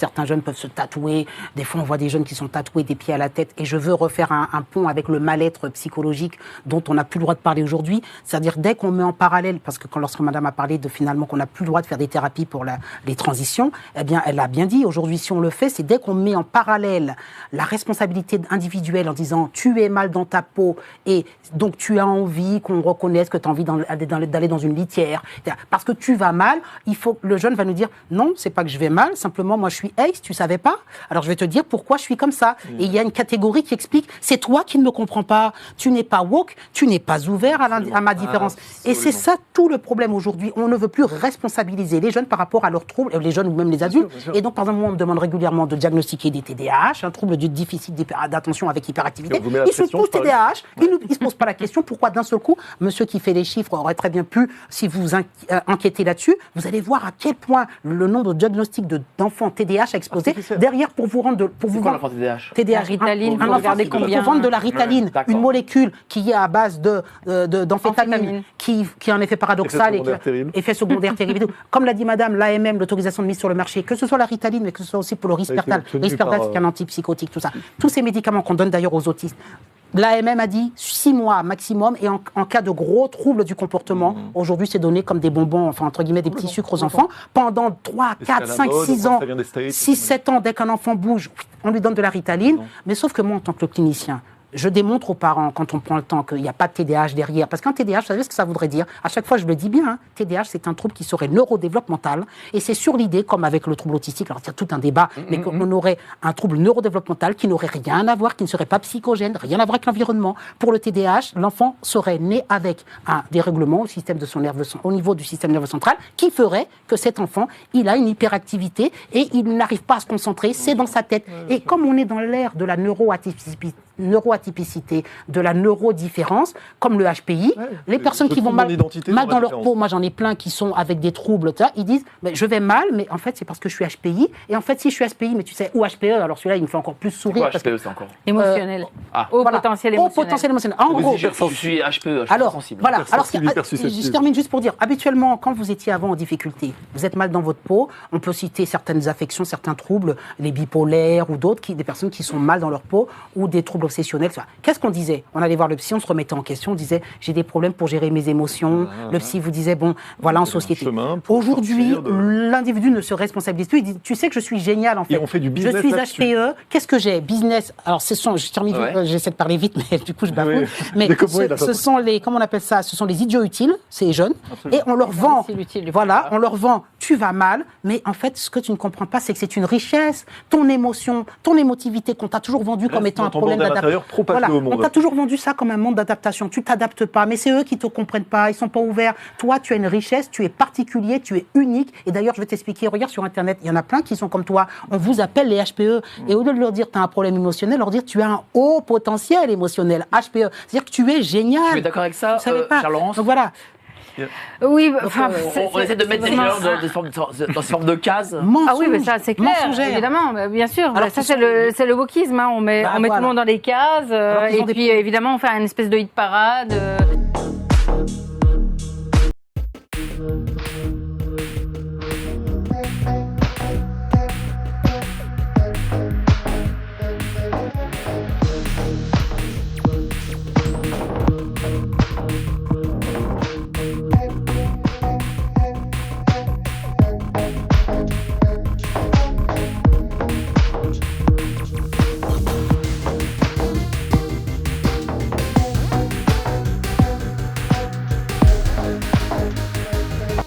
certains jeunes peuvent se tatouer. Des fois, on voit des jeunes qui sont tatoués des pieds à la tête. Et je veux refaire un pont avec le mal-être psychologique dont on n'a plus le droit de parler aujourd'hui. C'est-à-dire, dès qu'on met en parallèle, parce que lorsque madame a parlé de finalement qu'on n'a plus le droit de faire des thérapies pour les transitions, eh bien, elle a bien dit, aujourd'hui, si on le fait, c'est dès qu'on met en parallèle la responsabilité individuelle en disant, tu es mal dans ta peau et donc tu as envie qu'on reconnaisse que tu as envie d'aller dans une litière. Parce que tu vas mal, le jeune va nous dire, non, c'est pas que je vais mal, simplement, moi, je suis ace, tu savais pas? Alors, je vais te dire pourquoi je suis comme ça. Et il y a une catégorie qui explique, c'est toi qui ne me comprends pas, tu n'es pas woke, tu n'es pas ouvert à ma différence. Et c'est ça tout le problème aujourd'hui. On ne veut plus responsabiliser les jeunes par rapport à leurs troubles, les jeunes ou même les adultes. Bien sûr. Et donc, par exemple, moi, on me demande régulièrement de diagnostiquer des TDAH, un trouble du déficit d'attention avec hyperactivité. Ils sont tous TDAH, ils ne se posent pas la question pourquoi d'un seul coup, monsieur qui fait les chiffres aurait très bien pu, si vous enquêtez là-dessus, vous allez voir à quel point le nombre de diagnostics d'enfants TDAH a explosé. Derrière, pour vous rendre... l'enfant TDAH? TDAH, Ritaline, un enfant qui peut vendre de la Ritaline, une molécule qui est à base d'amphétamine, qui a un effet paradoxal et effet secondaire terrible. Comme l'a dit madame, l'AMM, l'autorisation de mise sur le marché, que ce soit la Ritaline, mais que ce soit aussi pour le Rispertal. Le Rispertal, c'est un antipsychotique, tout ça. Tous ces médicaments qu'on donne d'ailleurs aux autistes. L'AMM a dit 6 mois maximum et en cas de gros troubles du comportement, aujourd'hui c'est donné comme des bonbons, enfin entre guillemets des petits sucres aux enfants. Pendant 3, 4, 5, 6 ans, 6, 7 ans, dès qu'un enfant bouge, on lui donne de la Ritaline. Mais sauf que moi en tant que clinicien, je démontre aux parents, quand on prend le temps, qu'il n'y a pas de TDAH derrière. Parce qu'un TDAH, vous savez ce que ça voudrait dire? À chaque fois, je le dis bien, TDAH, c'est un trouble qui serait neurodéveloppemental. Et c'est sur l'idée, comme avec le trouble autistique, alors il y a tout un débat, mais qu'on aurait un trouble neurodéveloppemental qui n'aurait rien à voir, qui ne serait pas psychogène, rien à voir avec l'environnement. Pour le TDAH, l'enfant serait né avec un dérèglement au niveau du système nerveux central qui ferait que cet enfant, il a une hyperactivité et il n'arrive pas à se concentrer, c'est dans sa tête. Et comme on est dans l'ère de la neuroatypicité, de la neurodifférence, comme le HPI, les personnes qui vont mal dans leur peau, moi j'en ai plein qui sont avec des troubles, ils disent je vais mal, mais en fait c'est parce que je suis HPI, et en fait si je suis HPI, mais tu sais, ou HPE, alors celui-là il me fait encore plus sourire. Pourquoi HPE c'est encore émotionnel. Haut potentiel émotionnel. En gros, je suis HPE, je suis sensible. Voilà, alors je termine juste pour dire, habituellement quand vous étiez avant en difficulté, vous êtes mal dans votre peau, on peut citer certaines affections, certains troubles, les bipolaires ou d'autres, des personnes qui sont mal dans leur peau, ou des troubles obsessionnels. Qu'est-ce qu'on disait? On allait voir le psy, on se remettait en question, on disait j'ai des problèmes pour gérer mes émotions. Le psy vous disait bon, voilà, en société. Aujourd'hui, l'individu ne se responsabilise plus. Il dit tu sais que je suis génial en fait. Et on fait du business. Je suis HPE. Qu'est-ce que j'ai? Business. Alors je termine. J'essaie de parler vite, mais du coup je bafouille. Mais ce sont les, comment on appelle ça? Ce sont les idiots utiles, ces jeunes. Absolument. Et on leur vend. Voilà, on leur vend. Tu vas mal, mais en fait, ce que tu ne comprends pas, c'est que c'est une richesse. Ton émotion, ton émotivité qu'on t'a toujours vendu comme étant un problème d'adaptation. Voilà, on t'a toujours vendu ça comme un monde d'adaptation. Tu t'adaptes pas, mais c'est eux qui te comprennent pas, ils sont pas ouverts. Toi, tu as une richesse, tu es particulier, tu es unique. Et d'ailleurs, je vais t'expliquer, regarde sur Internet, il y en a plein qui sont comme toi. On vous appelle les HPE. Et au lieu de leur dire tu as un problème émotionnel, leur dire tu as un haut potentiel émotionnel, HPE. C'est-dire que tu es génial. Tu es d'accord avec ça, Charles-Laurence? Donc voilà. Oui, on essaie de mettre ces gens dans ces formes de cases. Ah oui, mais ça c'est clair, évidemment, bien sûr. Alors, ça c'est le wokisme, on met tout le monde dans des cases, et puis évidemment on fait une espèce de hit parade.